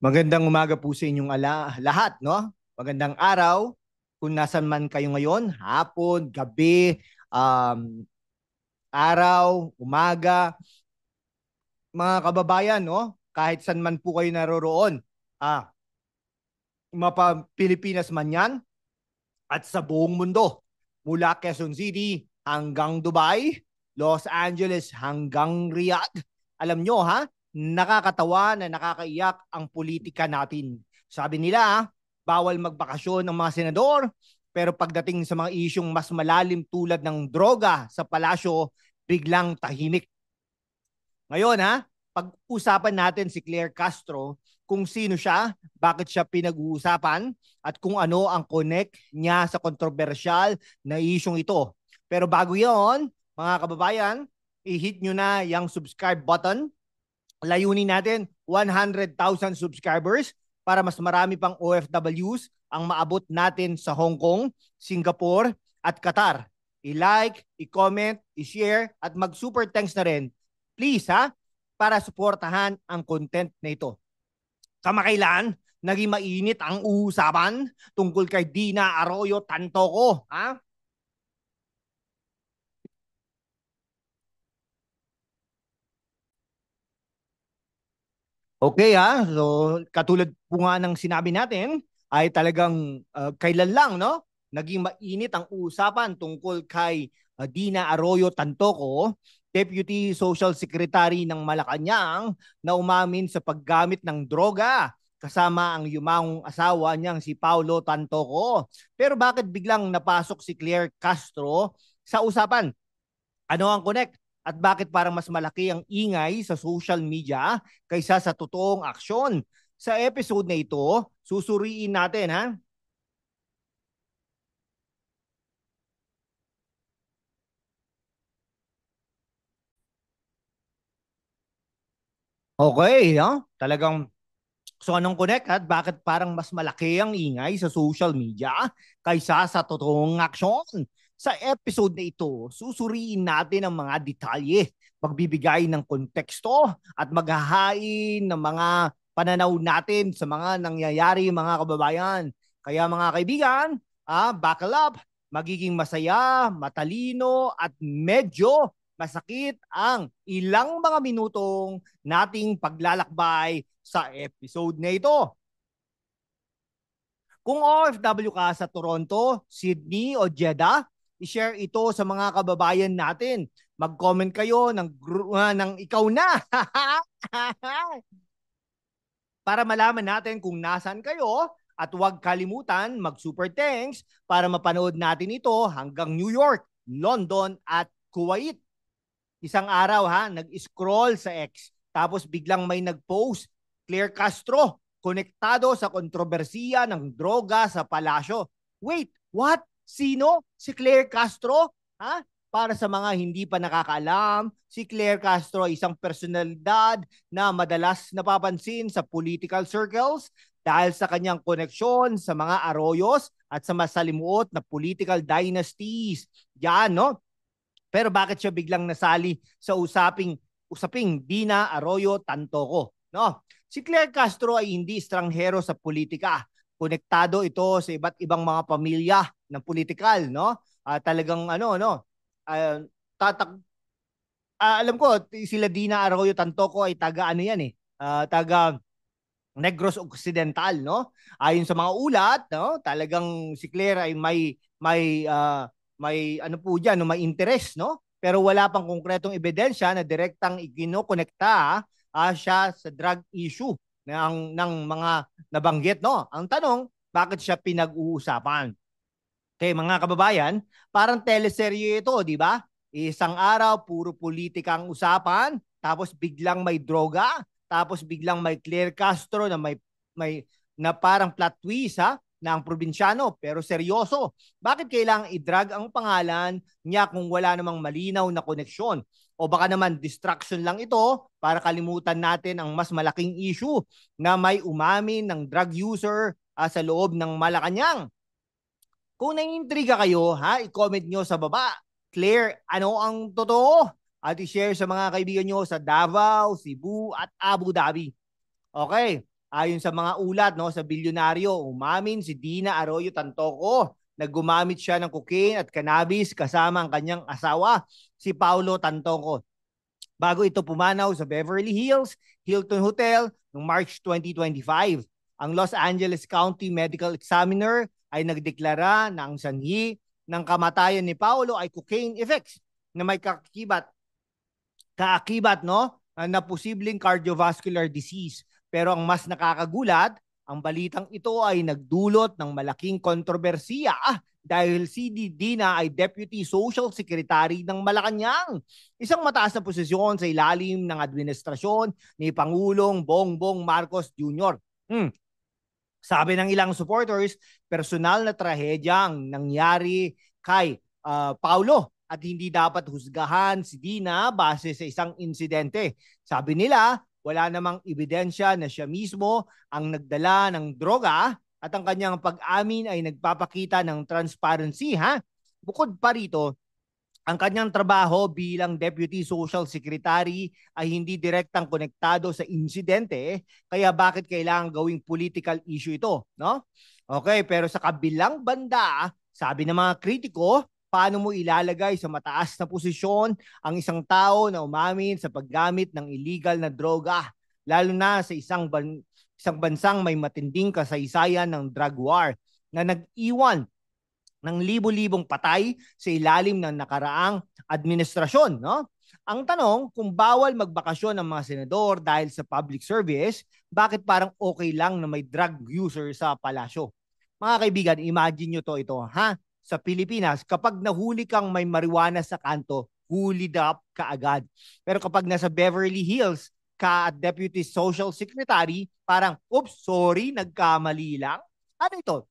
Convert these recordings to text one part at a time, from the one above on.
Magandang umaga po sa inyong lahat, no? Magandang araw kung nasan man kayo ngayon, hapon, gabi, araw, umaga, mga kababayan, no? Kahit saan man po kayo naroroon. Ah, mapa Pilipinas man 'yan at sa buong mundo. Mula Quezon City hanggang Dubai, Los Angeles hanggang Riyadh. Alam nyo ha, nakakatawa na nakakaiyak ang politika natin. Sabi nila, bawal magbakasyon ng mga senador, pero pagdating sa mga isyong mas malalim tulad ng droga sa palasyo, biglang tahimik. Ngayon ha, pag-usapan natin si Claire Castro, kung sino siya, bakit siya pinag-uusapan, at kung ano ang connect niya sa kontrobersyal na isyong ito. Pero bago yon, mga kababayan, i-hit nyo na yung subscribe button. Layunin natin 100,000 subscribers para mas marami pang OFWs ang maabot natin sa Hong Kong, Singapore at Qatar. I-like, i-comment, i-share at mag-super thanks na rin. Please ha, para suportahan ang content na ito. Kamakailan, naging mainit ang usapan tungkol kay Dina Arroyo Tantoco. Ha? Okay ha, so katulad po nga ng sinabi natin, ay talagang kailan lang, no? Naging mainit ang usapan tungkol kay Dina Arroyo Tantoco, Deputy Social Secretary ng Malacanang, na umamin sa paggamit ng droga kasama ang yumangong asawa niyang si Paulo Tantoco. Pero bakit biglang napasok si Claire Castro sa usapan? Ano ang connect? At bakit parang mas malaki ang ingay sa social media kaysa sa totoong aksyon? Sa episode na ito, susuriin natin ha. Okay, no? Talagang so anong connect at bakit parang mas malaki ang ingay sa social media kaysa sa totoong aksyon? Sa episode na ito, susuriin natin ang mga detalye, magbibigay ng konteksto at maghahain ng mga pananaw natin sa mga nangyayari mga kababayan. Kaya mga kaibigan, buckle up, magiging masaya, matalino at medyo masakit ang ilang mga minutong nating paglalakbay sa episode na ito. Kung OFW ka sa Toronto, Sydney o Jeddah, i-share ito sa mga kababayan natin. Mag-comment kayo ng ikaw na para malaman natin kung nasan kayo, at huwag kalimutan mag-super thanks para mapanood natin ito hanggang New York, London at Kuwait. Isang araw ha, nag-scroll sa X, tapos biglang may nag-post, Claire Castro, konektado sa kontrobersiya ng droga sa palasyo. Wait, what? Sino? Si Claire Castro? Ha? Para sa mga hindi pa nakakaalam, si Claire Castro ay isang personalidad na madalas napapansin sa political circles dahil sa kanyang koneksyon sa mga Arroyos at sa masalimuot na political dynasties. Yan, no? Pero bakit siya biglang nasali sa usaping Dina Arroyo Tantoco? No? Si Claire Castro ay hindi estranghero sa politika. Konektado ito sa iba't ibang mga pamilya ng politikal, no? Talagang ano, no? Uh, tatak Alam ko sila Dina Arroyo Tantoco ay taga ano yan eh. Taga Negros Occidental, no? Ayon sa mga ulat, no? Talagang si Claire ay may ano po diyan, no, may interest, no? Pero wala pang konkretong ebidensya na direktang ikinokonekta siya sa drug issue ng mga nabanggit, no? Ang tanong, bakit siya pinag-uusapan? Okay, mga kababayan, parang teleserye ito, di ba? Isang araw, puro politika ang usapan, tapos biglang may droga, tapos biglang may Claire Castro na may na parang plot twist ha, na ang probinsyano pero seryoso. Bakit kailangang i-drag ang pangalan niya kung wala namang malinaw na koneksyon? O baka naman distraction lang ito para kalimutan natin ang mas malaking issue na may umamin ng drug user sa loob ng Malacanang. Kung naiintriga kayo, ha, i-comment nyo sa baba. Claire, ano ang totoo? At i-share sa mga kaibigan nyo sa Davao, Cebu at Abu Dhabi. Okay. Ayon sa mga ulat, no, sa bilyonaryo, umamin si Dina Arroyo Tantoco na gumamit siya ng cocaine at cannabis kasama ang kanyang asawa, si Paulo Tantoco, bago ito pumanaw sa Beverly Hills Hilton Hotel noong March 2025. Ang Los Angeles County Medical Examiner ay nagdeklara na ang sanhi ng kamatayan ni Paulo ay cocaine effects na may kaakibat, no, na posibleng cardiovascular disease. Pero ang mas nakakagulat, ang balitang ito ay nagdulot ng malaking kontrobersiya dahil si Dina ay Deputy Social Secretary ng Malacanang, isang mataas na posisyon sa ilalim ng administrasyon ni Pangulong Bongbong Marcos Jr. Sabi ng ilang supporters, personal na trahedya ang nangyari kay Paulo at hindi dapat husgahan si Dina base sa isang insidente. Sabi nila, wala namang ebidensya na siya mismo ang nagdala ng droga at ang kanyang pag-amin ay nagpapakita ng transparency. Bukod pa rito, ang kanyang trabaho bilang Deputy Social Secretary ay hindi direktang konektado sa insidente, kaya bakit kailangan gawing political issue ito, no? Okay, pero sa kabilang banda, sabi ng mga kritiko, paano mo ilalagay sa mataas na posisyon ang isang tao na umamin sa paggamit ng illegal na droga, lalo na sa isang bansang may matinding kasaysayan ng drug war na nag-iwan ng libo-libong patay sa ilalim ng nakaraang administrasyon, no? Ang tanong, kung bawal magbakasyon ng mga senador dahil sa public service, bakit parang okay lang na may drug user sa palasyo? Mga kaibigan, imagine nyo ito, sa Pilipinas, kapag nahuli kang may marijuana sa kanto, huli up ka agad. Pero kapag nasa Beverly Hills ka at Deputy Social Secretary, parang, oops, sorry, nagkamali lang. Ano ito?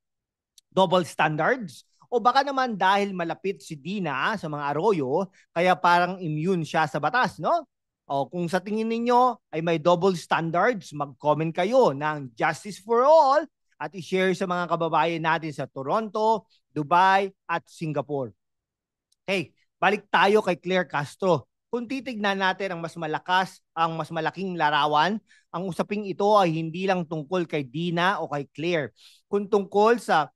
Double standards? O baka naman dahil malapit si Dina sa mga Arroyo, kaya parang immune siya sa batas, no? O kung sa tingin ninyo ay may double standards, mag-comment kayo ng Justice for All at i-share sa mga kababayan natin sa Toronto, Dubai at Singapore. Okay, balik tayo kay Claire Castro. Kung titignan natin ang mas malaking larawan, ang usaping ito ay hindi lang tungkol kay Dina o kay Claire, kung tungkol sa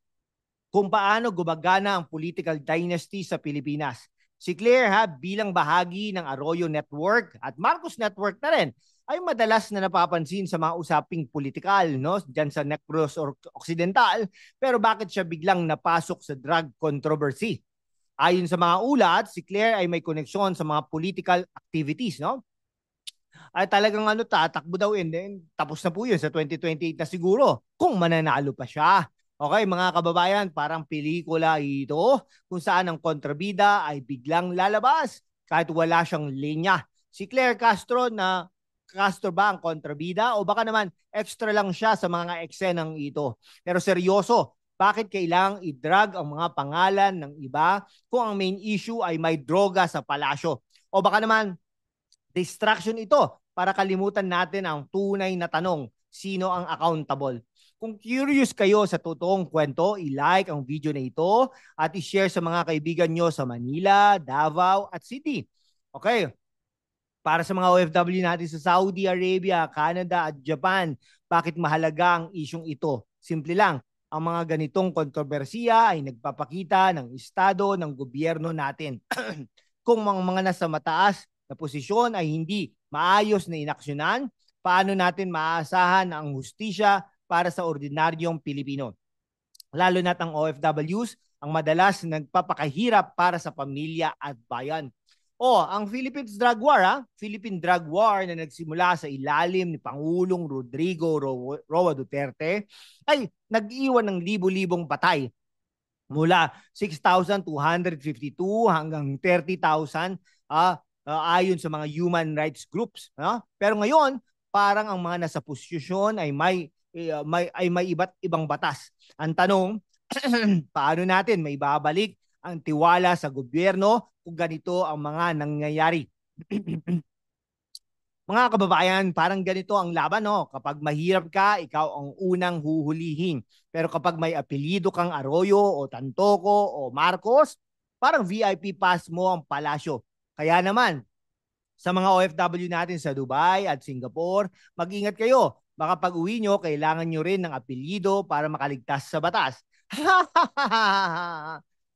kung paano gumagana ang political dynasty sa Pilipinas. Si Claire bilang bahagi ng Arroyo Network at Marcos Network na rin, ay madalas na napapansin sa mga usaping politikal, no, diyan sa Negros Occidental, pero bakit siya biglang napasok sa drug controversy? Ayon sa mga ulat, si Claire ay may koneksyon sa mga political activities, no? Ay talagang tatakbo daw and then tapos na po yun sa 2028 na siguro kung mananalo pa siya. Okay, mga kababayan, parang pelikula ito kung saan ang kontrabida ay biglang lalabas kahit wala siyang linya. Si Claire Castro ba ang kontrabida o baka naman extra lang siya sa mga eksenang ito? Pero seryoso, bakit kailangang i-drag ang mga pangalan ng iba kung ang main issue ay may droga sa palasyo? O baka naman distraction ito para kalimutan natin ang tunay na tanong, sino ang accountable? Kung curious kayo sa totoong kwento, i-like ang video na ito at i-share sa mga kaibigan nyo sa Manila, Davao at City. Okay, para sa mga OFW natin sa Saudi Arabia, Canada at Japan, bakit mahalaga ang isyong ito? Simple lang, ang mga ganitong kontrobersiya ay nagpapakita ng estado ng gobyerno natin. Kung mga nasa mataas na posisyon ay hindi maayos na inaksyonan, paano natin maaasahan ang hustisya para sa ordinaryong Pilipino? Lalo na't ang OFWs ang madalas nagpapakahirap para sa pamilya at bayan. Ang Philippines Drug War, Philippine Drug War na nagsimula sa ilalim ni Pangulong Rodrigo Roa Duterte ay nag-iwan ng libo-libong patay mula 6,252 hanggang 30,000 ayon sa mga human rights groups. Pero ngayon, parang ang mga nasa posisyon ay may iba't ibang batas. Ang tanong, paano natin may babalik ang tiwala sa gobyerno kung ganito ang mga nangyayari? Mga kababayan, parang ganito ang laban, no? Kapag mahirap ka, ikaw ang unang huhulihin. Pero kapag may apelyido kang Arroyo o Tantoco o Marcos, parang VIP pass mo ang palasyo. Kaya naman, sa mga OFW natin sa Dubai at Singapore, mag-ingat kayo. baka pag uwi nyo, kailangan nyo rin ng apelyido para makaligtas sa batas.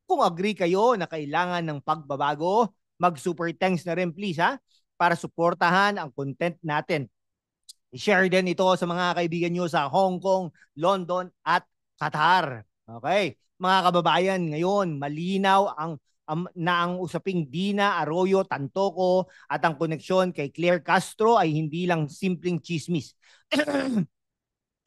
Kung agree kayo na kailangan ng pagbabago, mag-super thanks na rin please ha, para suportahan ang content natin. I-share din ito sa mga kaibigan nyo sa Hong Kong, London at Qatar. Okay? Mga kababayan, ngayon malinaw na ang usaping Dina Arroyo Tantoco at ang koneksyon kay Claire Castro ay hindi lang simpleng chismis.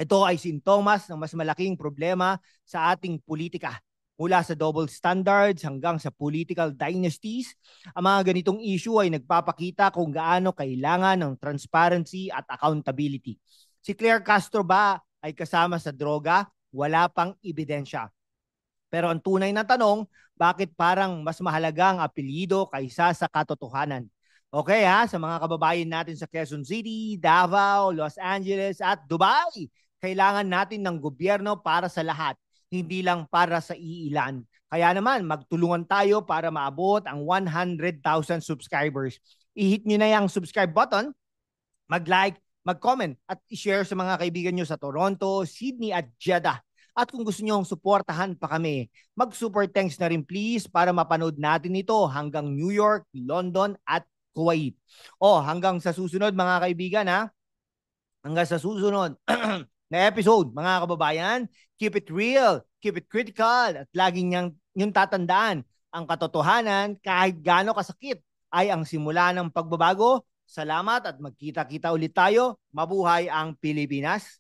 Ito ay sintomas ng mas malaking problema sa ating politika. Mula sa double standards hanggang sa political dynasties, ang mga ganitong issue ay nagpapakita kung gaano kailangan ng transparency at accountability. Si Claire Castro ba ay kasama sa droga? Wala pang ebidensya. Pero ang tunay na tanong, bakit parang mas mahalaga ang apelyido kaysa sa katotohanan? Okay ha, sa mga kababayan natin sa Quezon City, Davao, Los Angeles at Dubai, kailangan natin ng gobyerno para sa lahat, hindi lang para sa iilan. Kaya naman, magtulungan tayo para maabot ang 100,000 subscribers. I-hit nyo na yung subscribe button, mag-like, mag-comment at i-share sa mga kaibigan nyo sa Toronto, Sydney at Jeddah. At kung gusto nyo suportahan pa kami, mag-super thanks na rin please para mapanood natin ito hanggang New York, London at Kuwait. Hanggang sa susunod mga kaibigan ha. Hanggang sa susunod na episode mga kababayan, keep it real, keep it critical at laging yung tatandaan, ang katotohanan kahit gaano kasakit ay ang simula ng pagbabago. Salamat at magkita-kita ulit tayo. Mabuhay ang Pilipinas.